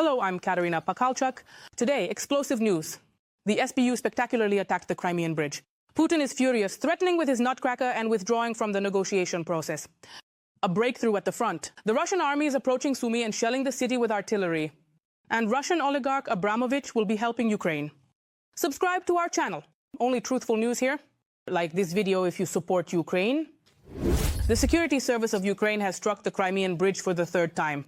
Hello, I'm Katerina Pakalchuk. Today, explosive news. The SBU spectacularly attacked the Crimean bridge. Putin is furious, threatening with his nutcracker and withdrawing from the negotiation process. A breakthrough at the front. The Russian army is approaching Sumy and shelling the city with artillery. And Russian oligarch Abramovich will be helping Ukraine. Subscribe to our channel. Only truthful news here. Like this video if you support Ukraine. The security service of Ukraine has struck the Crimean bridge for the third time.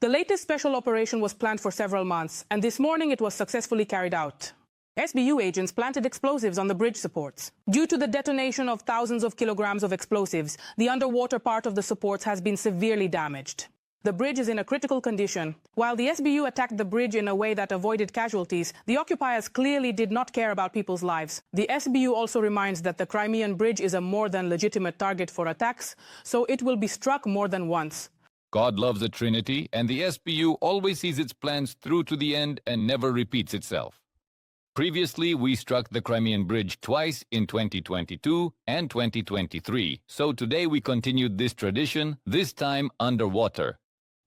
The latest special operation was planned for several months, and this morning it was successfully carried out. SBU agents planted explosives on the bridge supports. Due to the detonation of thousands of kilograms of explosives, the underwater part of the supports has been severely damaged. The bridge is in a critical condition. While the SBU attacked the bridge in a way that avoided casualties, the occupiers clearly did not care about people's lives. The SBU also reminds that the Crimean bridge is a more than legitimate target for attacks, so it will be struck more than once. God loves the Trinity, and the SBU always sees its plans through to the end and never repeats itself. Previously, we struck the Crimean bridge twice in 2022 and 2023, so today we continued this tradition, this time underwater.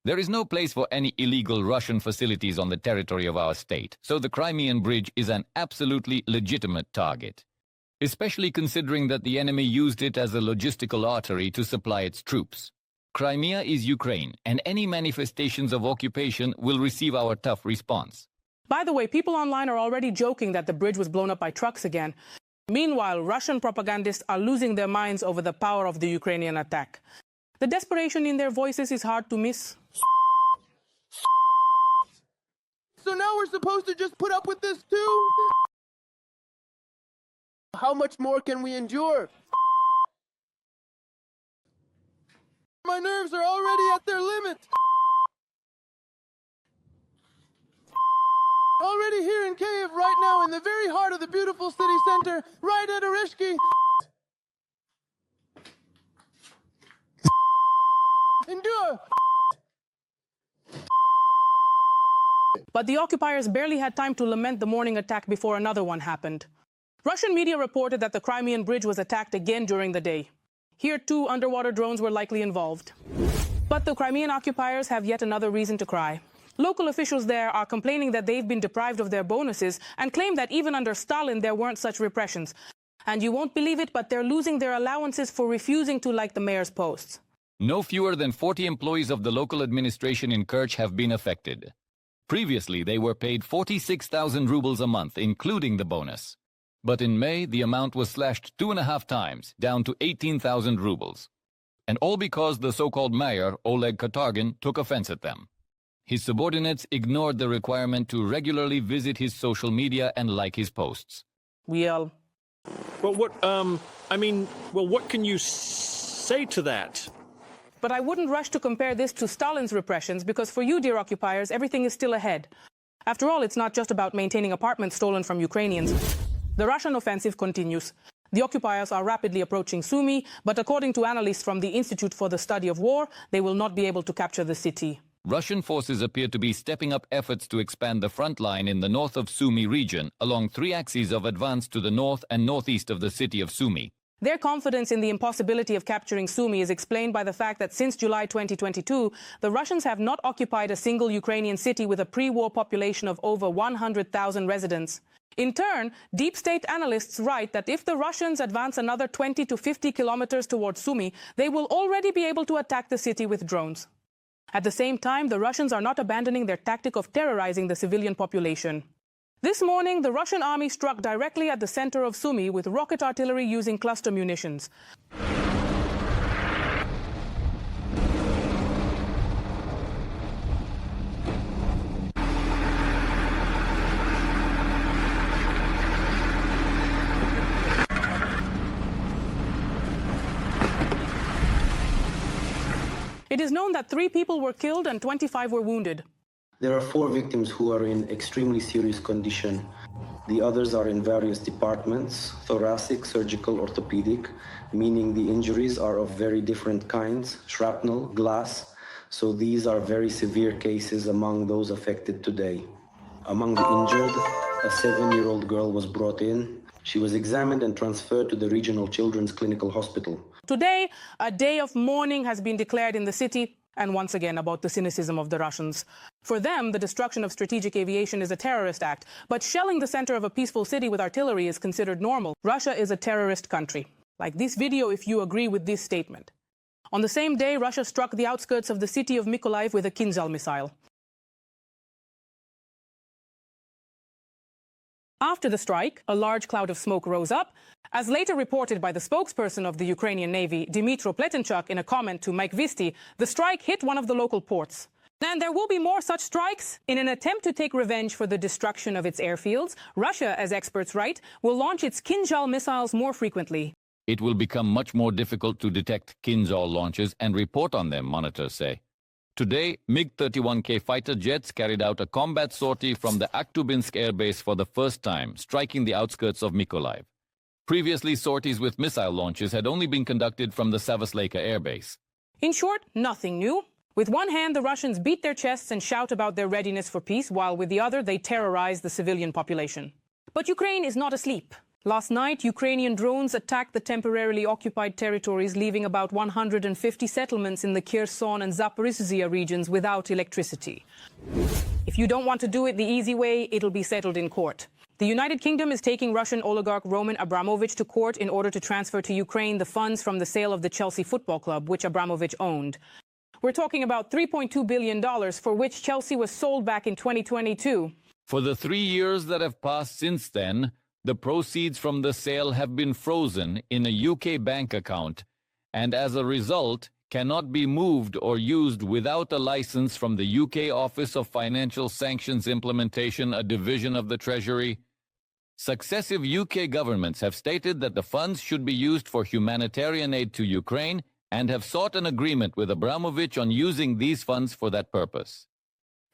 There is no place for any illegal Russian facilities on the territory of our state, so the Crimean bridge is an absolutely legitimate target, especially considering that the enemy used it as a logistical artery to supply its troops. Crimea is Ukraine, and any manifestations of occupation will receive our tough response. By the way, people online are already joking that the bridge was blown up by trucks again. Meanwhile, Russian propagandists are losing their minds over the power of the Ukrainian attack. The desperation in their voices is hard to miss. So now we're supposed to just put up with this too? How much more can we endure? My nerves are already at their limit. Already here in Kyiv right now, in the very heart of the beautiful city center, right at Orishki. Endure. But the occupiers barely had time to lament the morning attack before another one happened. Russian media reported that the Crimean bridge was attacked again during the day. Here, too, underwater drones were likely involved. But the Crimean occupiers have yet another reason to cry. Local officials there are complaining that they've been deprived of their bonuses and claim that even under Stalin there weren't such repressions. And you won't believe it, but they're losing their allowances for refusing to like the mayor's posts. No fewer than 40 employees of the local administration in Kerch have been affected. Previously, they were paid 46,000 rubles a month, including the bonus. But in May, the amount was slashed 2.5 times, down to 18,000 rubles. And all because the so-called mayor, Oleg Katargin, took offense at them. His subordinates ignored the requirement to regularly visit his social media and like his posts. Well, what can you say to that? But I wouldn't rush to compare this to Stalin's repressions, because for you, dear occupiers, everything is still ahead. After all, it's not just about maintaining apartments stolen from Ukrainians. The Russian offensive continues. The occupiers are rapidly approaching Sumy, but according to analysts from the Institute for the Study of War, they will not be able to capture the city. Russian forces appear to be stepping up efforts to expand the front line in the north of Sumy region along 3 axes of advance to the north and northeast of the city of Sumy. Their confidence in the impossibility of capturing Sumy is explained by the fact that since July 2022, the Russians have not occupied a single Ukrainian city with a pre-war population of over 100,000 residents. In turn, deep state analysts write that if the Russians advance another 20 to 50 kilometers towards Sumy, they will already be able to attack the city with drones. At the same time, the Russians are not abandoning their tactic of terrorizing the civilian population. This morning, the Russian army struck directly at the center of Sumy with rocket artillery using cluster munitions. It is known that 3 people were killed and 25 were wounded. There are 4 victims who are in extremely serious condition. The others are in various departments, thoracic, surgical, orthopedic, meaning the injuries are of very different kinds, shrapnel, glass. So these are very severe cases among those affected today. Among the injured, a 7-year-old girl was brought in. She was examined and transferred to the regional children's clinical hospital. Today, a day of mourning has been declared in the city, and once again about the cynicism of the Russians. For them, the destruction of strategic aviation is a terrorist act, but shelling the center of a peaceful city with artillery is considered normal. Russia is a terrorist country. Like this video if you agree with this statement. On the same day, Russia struck the outskirts of the city of Mykolaiv with a Kinzhal missile. After the strike, a large cloud of smoke rose up, as later reported by the spokesperson of the Ukrainian Navy, Dmytro Pletenchuk, in a comment to Mike Visti. The strike hit one of the local ports. And there will be more such strikes. In an attempt to take revenge for the destruction of its airfields, Russia, as experts write, will launch its Kinzhal missiles more frequently. It will become much more difficult to detect Kinzhal launches and report on them, monitors say. Today, MiG-31K fighter jets carried out a combat sortie from the Akhtubinsk airbase for the first time, striking the outskirts of Mykolaiv. Previously, sorties with missile launches had only been conducted from the Savoslayka airbase. In short, nothing new. With one hand, the Russians beat their chests and shout about their readiness for peace, while with the other, they terrorize the civilian population. But Ukraine is not asleep. Last night, Ukrainian drones attacked the temporarily occupied territories, leaving about 150 settlements in the Kherson and Zaporizhzhia regions without electricity. If you don't want to do it the easy way, it'll be settled in court. The United Kingdom is taking Russian oligarch Roman Abramovich to court in order to transfer to Ukraine the funds from the sale of the Chelsea Football Club, which Abramovich owned. We're talking about $3.2 billion, for which Chelsea was sold back in 2022. For the 3 years that have passed since then, the proceeds from the sale have been frozen in a UK bank account, and as a result, cannot be moved or used without a license from the UK Office of Financial Sanctions Implementation, a division of the Treasury. Successive UK governments have stated that the funds should be used for humanitarian aid to Ukraine and have sought an agreement with Abramovich on using these funds for that purpose.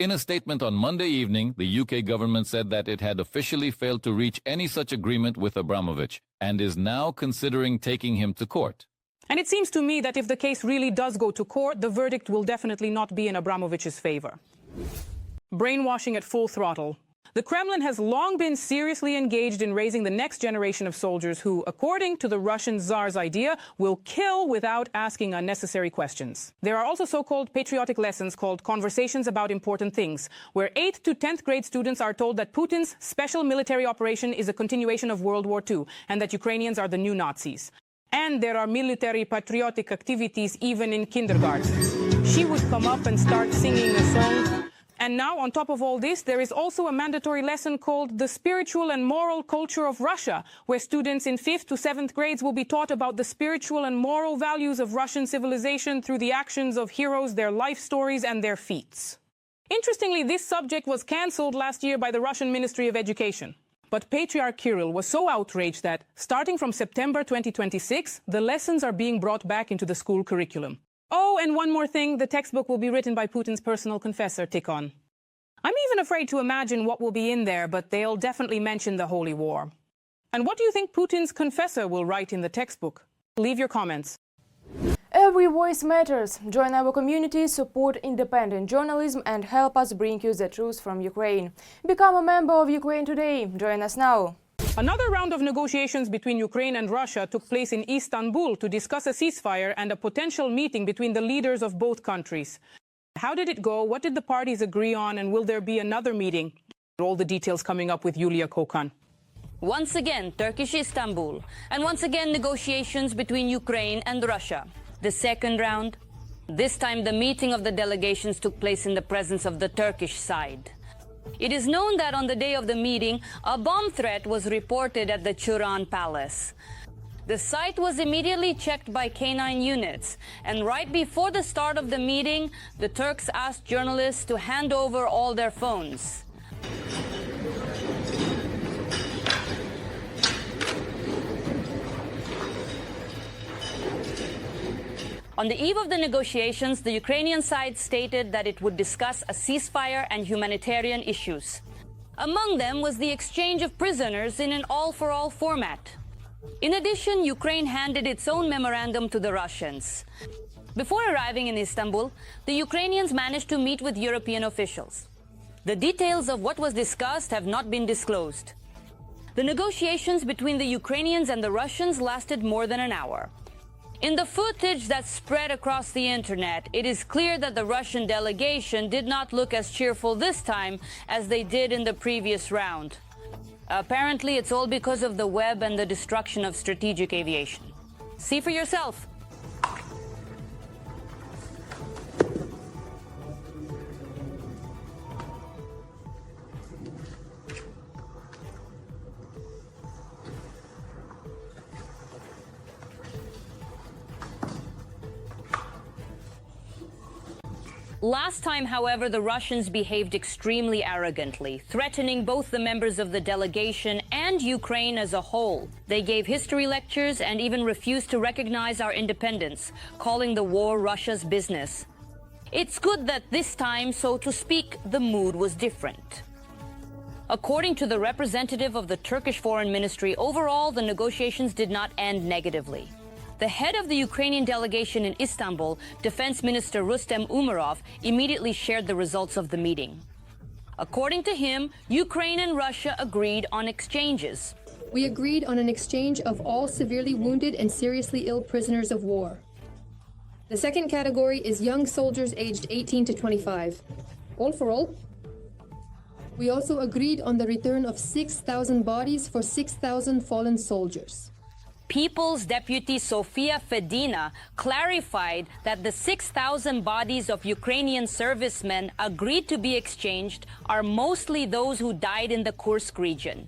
In a statement on Monday evening, the UK government said that it had officially failed to reach any such agreement with Abramovich and is now considering taking him to court. And it seems to me that if the case really does go to court, the verdict will definitely not be in Abramovich's favor. Brainwashing at full throttle. The Kremlin has long been seriously engaged in raising the next generation of soldiers who, according to the Russian Tsar's idea, will kill without asking unnecessary questions. There are also so-called patriotic lessons called Conversations About Important Things, where 8th to 10th grade students are told that Putin's special military operation is a continuation of World War II and that Ukrainians are the new Nazis. And there are military patriotic activities even in kindergartens. She would come up and start singing a song. And now, on top of all this, there is also a mandatory lesson called The Spiritual and Moral Culture of Russia, where students in 5th to 7th grades will be taught about the spiritual and moral values of Russian civilization through the actions of heroes, their life stories, and their feats. Interestingly, this subject was cancelled last year by the Russian Ministry of Education. But Patriarch Kirill was so outraged that, starting from September 2026, the lessons are being brought back into the school curriculum. Oh, and one more thing, the textbook will be written by Putin's personal confessor, Tikhon. I'm even afraid to imagine what will be in there, but they'll definitely mention the Holy War. And what do you think Putin's confessor will write in the textbook? Leave your comments. Every voice matters. Join our community, support independent journalism and help us bring you the truth from Ukraine. Become a member of Ukraine Today. Join us now. Another round of negotiations between Ukraine and Russia took place in Istanbul to discuss a ceasefire and a potential meeting between the leaders of both countries. How did it go? What did the parties agree on? And will there be another meeting? All the details coming up with Yulia Kokan. Once again, Turkish Istanbul. And once again, negotiations between Ukraine and Russia. The second round. This time, the meeting of the delegations took place in the presence of the Turkish side. It is known that on the day of the meeting, a bomb threat was reported at the Turan Palace. The site was immediately checked by K9 units, and right before the start of the meeting, the Turks asked journalists to hand over all their phones. On the eve of the negotiations, the Ukrainian side stated that it would discuss a ceasefire and humanitarian issues. Among them was the exchange of prisoners in an all-for-all format. In addition, Ukraine handed its own memorandum to the Russians. Before arriving in Istanbul, the Ukrainians managed to meet with European officials. The details of what was discussed have not been disclosed. The negotiations between the Ukrainians and the Russians lasted more than an hour. In the footage that spread across the internet, it is clear that the Russian delegation did not look as cheerful this time as they did in the previous round. Apparently, it's all because of the web and the destruction of strategic aviation. See for yourself. Last time, however, the Russians behaved extremely arrogantly, threatening both the members of the delegation and Ukraine as a whole. They gave history lectures and even refused to recognize our independence, calling the war Russia's business. It's good that this time, so to speak, the mood was different. According to the representative of the Turkish Foreign Ministry, overall, the negotiations did not end negatively. The head of the Ukrainian delegation in Istanbul, Defense Minister Rustem Umerov, immediately shared the results of the meeting. According to him, Ukraine and Russia agreed on exchanges. We agreed on an exchange of all severely wounded and seriously ill prisoners of war. The second category is young soldiers aged 18 to 25. All for all. We also agreed on the return of 6,000 bodies for 6,000 fallen soldiers. People's Deputy Sofia Fedina clarified that the 6,000 bodies of Ukrainian servicemen agreed to be exchanged are mostly those who died in the Kursk region.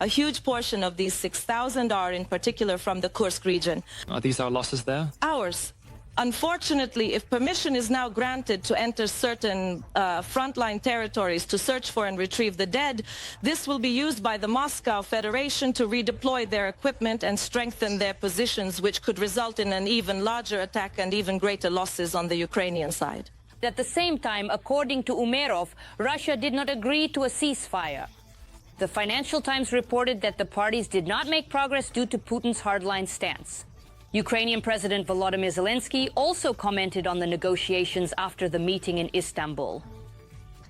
A huge portion of these 6,000 are in particular from the Kursk region. Are these our losses there? Ours. Unfortunately, if permission is now granted to enter certain frontline territories to search for and retrieve the dead, this will be used by the Moscow Federation to redeploy their equipment and strengthen their positions, which could result in an even larger attack and even greater losses on the Ukrainian side. At the same time, according to Umerov, Russia did not agree to a ceasefire. The Financial Times reported that the parties did not make progress due to Putin's hardline stance. Ukrainian President Volodymyr Zelensky also commented on the negotiations after the meeting in Istanbul.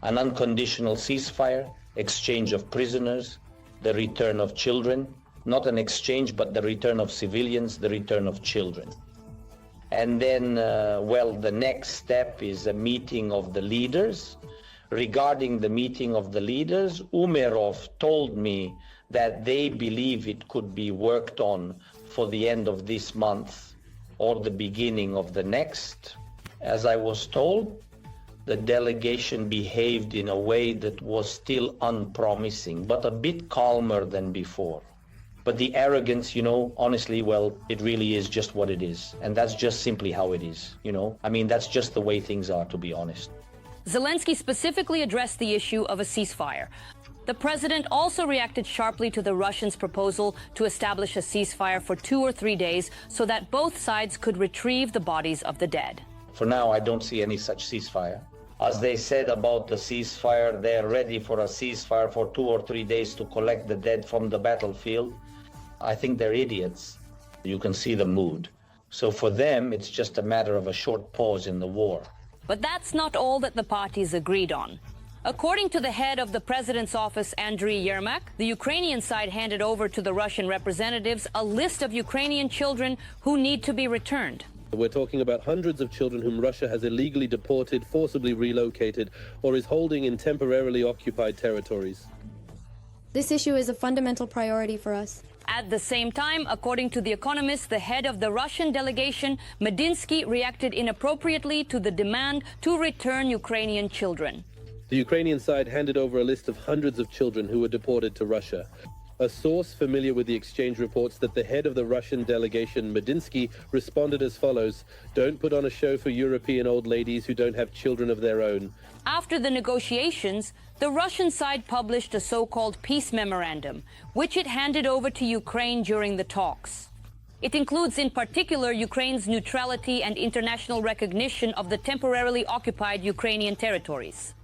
An unconditional ceasefire, exchange of prisoners, the return of children, not an exchange, but the return of civilians, the return of children. And then, the next step is a meeting of the leaders. Regarding the meeting of the leaders, Umerov told me that they believe it could be worked on for the end of this month or the beginning of the next. As I was told, the delegation behaved in a way that was still unpromising, but a bit calmer than before. But the arrogance, honestly, it really is just what it is. And that's just simply how it is, that's just the way things are, to be honest. Zelensky specifically addressed the issue of a ceasefire. The president also reacted sharply to the Russians' proposal to establish a ceasefire for 2 or 3 days so that both sides could retrieve the bodies of the dead. For now, I don't see any such ceasefire. As they said about the ceasefire, they're ready for a ceasefire for 2 or 3 days to collect the dead from the battlefield. I think they're idiots. You can see the mood. So for them, it's just a matter of a short pause in the war. But that's not all that the parties agreed on. According to the head of the president's office, Andriy Yermak, the Ukrainian side handed over to the Russian representatives a list of Ukrainian children who need to be returned. We're talking about hundreds of children whom Russia has illegally deported, forcibly relocated, or is holding in temporarily occupied territories. This issue is a fundamental priority for us. At the same time, according to The Economist, the head of the Russian delegation, Medinsky, reacted inappropriately to the demand to return Ukrainian children. The Ukrainian side handed over a list of hundreds of children who were deported to Russia. A source familiar with the exchange reports that the head of the Russian delegation, Medinsky, responded as follows: "Don't put on a show for European old ladies who don't have children of their own." After the negotiations, the Russian side published a so-called peace memorandum, which it handed over to Ukraine during the talks. It includes in particular Ukraine's neutrality and international recognition of the temporarily occupied Ukrainian territories.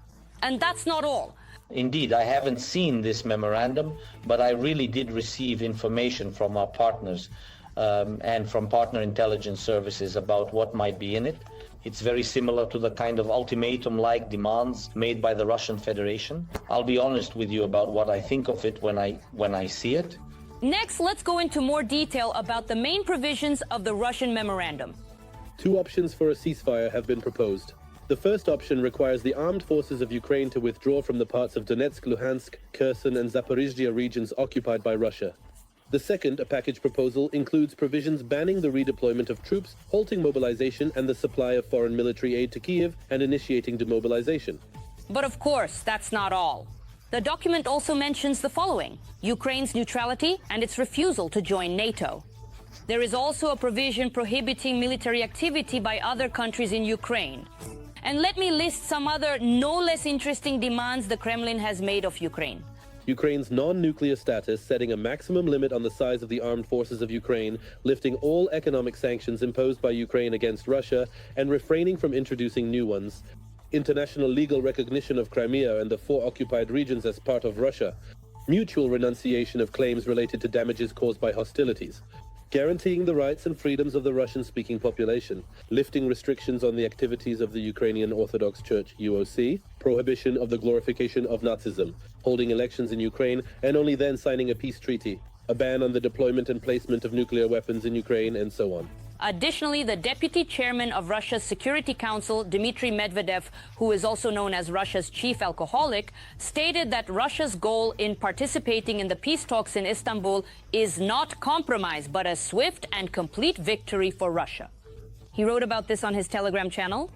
And that's not all. Indeed, I haven't seen this memorandum, but I really did receive information from our partners and from partner intelligence services about what might be in it. It's very similar to the kind of ultimatum-like demands made by the Russian Federation. I'll be honest with you about what I think of it when I see it. Next, let's go into more detail about the main provisions of the Russian memorandum. Two options for a ceasefire have been proposed. The first option requires the armed forces of Ukraine to withdraw from the parts of Donetsk, Luhansk, Kherson and Zaporizhzhia regions occupied by Russia. The second, a package proposal, includes provisions banning the redeployment of troops, halting mobilization and the supply of foreign military aid to Kiev, and initiating demobilization. But of course, that's not all. The document also mentions the following: Ukraine's neutrality and its refusal to join NATO. There is also a provision prohibiting military activity by other countries in Ukraine. And let me list some other no less interesting demands the Kremlin has made of Ukraine. Ukraine's non-nuclear status, setting a maximum limit on the size of the armed forces of Ukraine, lifting all economic sanctions imposed by Ukraine against Russia, and refraining from introducing new ones. International legal recognition of Crimea and the 4 occupied regions as part of Russia. Mutual renunciation of claims related to damages caused by hostilities. Guaranteeing the rights and freedoms of the Russian-speaking population, lifting restrictions on the activities of the Ukrainian Orthodox Church UOC, prohibition of the glorification of Nazism, holding elections in Ukraine, and only then signing a peace treaty, a ban on the deployment and placement of nuclear weapons in Ukraine, and so on. Additionally, the deputy chairman of Russia's Security Council, Dmitry Medvedev, who is also known as Russia's chief alcoholic, stated that Russia's goal in participating in the peace talks in Istanbul is not compromise, but a swift and complete victory for Russia. He wrote about this on his Telegram channel.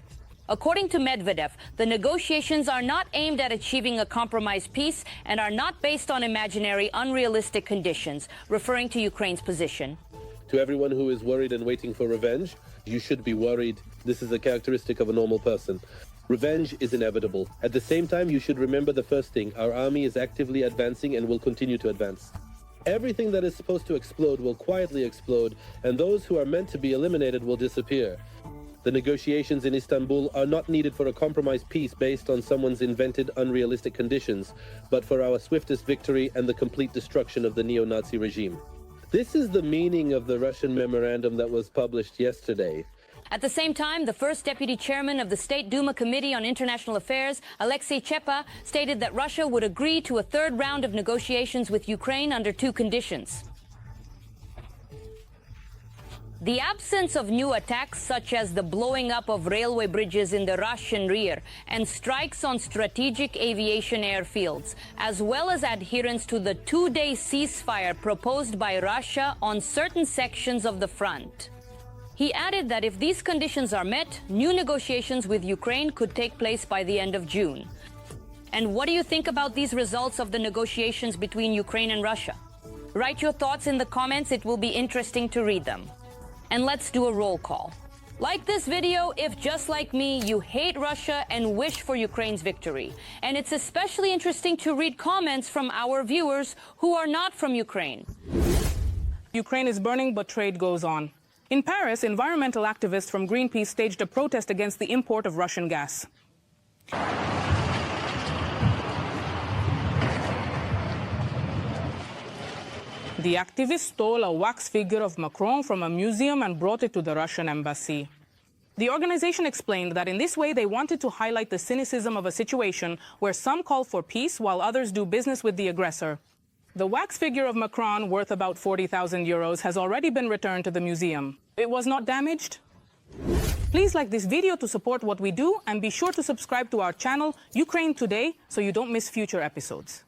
According to Medvedev, the negotiations are not aimed at achieving a compromise peace and are not based on imaginary, unrealistic conditions, referring to Ukraine's position. To everyone who is worried and waiting for revenge, you should be worried. This is a characteristic of a normal person. Revenge is inevitable. At the same time, you should remember the first thing: our army is actively advancing and will continue to advance. Everything that is supposed to explode will quietly explode, and those who are meant to be eliminated will disappear. The negotiations in Istanbul are not needed for a compromise peace based on someone's invented unrealistic conditions, but for our swiftest victory and the complete destruction of the neo-Nazi regime. This is the meaning of the Russian memorandum that was published yesterday. At the same time, the first deputy chairman of the State Duma Committee on International Affairs, Alexei Chepa, stated that Russia would agree to a third round of negotiations with Ukraine under 2 conditions. The absence of new attacks, such as the blowing up of railway bridges in the Russian rear and strikes on strategic aviation airfields, as well as adherence to the 2-day ceasefire proposed by Russia on certain sections of the front. He added that if these conditions are met, new negotiations with Ukraine could take place by the end of June. And what do you think about these results of the negotiations between Ukraine and Russia? Write your thoughts in the comments. It will be interesting to read them. And let's do a roll call. Like this video if, just like me, you hate Russia and wish for Ukraine's victory. And it's especially interesting to read comments from our viewers who are not from Ukraine. Ukraine is burning, but trade goes on. In Paris, environmental activists from Greenpeace staged a protest against the import of Russian gas. The activists stole a wax figure of Macron from a museum and brought it to the Russian embassy. The organization explained that in this way they wanted to highlight the cynicism of a situation where some call for peace while others do business with the aggressor. The wax figure of Macron, worth about 40,000 euros, has already been returned to the museum. It was not damaged. Please like this video to support what we do, and be sure to subscribe to our channel, Ukraine Today, so you don't miss future episodes.